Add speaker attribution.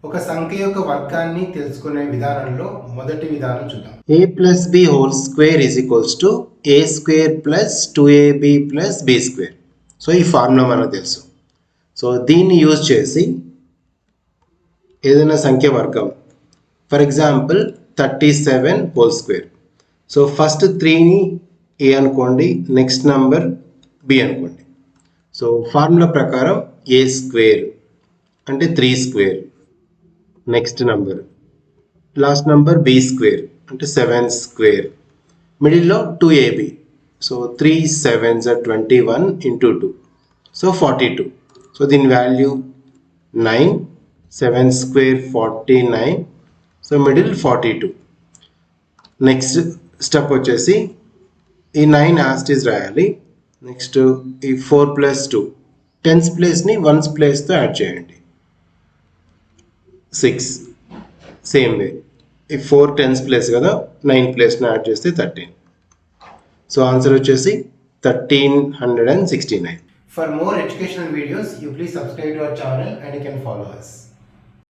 Speaker 1: ఒక సంఖ్య యొక్క వర్గాన్ని తెలుసుకునే విధానంలో మొదటి విధానం చూద్దాం.
Speaker 2: a plus b whole square is equals to a square plus 2ab plus b square. So ఈ ఫార్ములా మనకు తెలుసు. సో దీన్ని యూజ్ చేసి ఏదైనా సంఖ్య వర్గం, for example 37 whole square. So first 3ని ఏ అనుకోండి, నెక్స్ట్ నంబర్ బి అనుకోండి. సో ఫార్ములా ప్రకారం ఏ స్క్వేర్ అంటే 3 square, next number last number B square అంటే 7 స్క్వేర్, మిడిల్లో 2ab. So 3 7s are 21 into 2, so 42. So దీని value 9, 7 square 49, so middle 42. Next step వచ్చేసి ఈ 9 యాస్టీస్ రాయాలి. నెక్స్ట్ ఈ 4 ప్లస్ 2 టెన్స్ ప్లేస్ని వన్స్ ప్లేస్తో యాడ్ చేయండి, 6. సేమ్ వే ఈ 4 టెన్స్ ప్లేస్ కదా, 9 ప్లేస్ని యాడ్ చేస్తే 13. సో ఆన్సర్ వచ్చేసి 1369.
Speaker 1: For more educational videos, you please subscribe to our channel and you can follow us.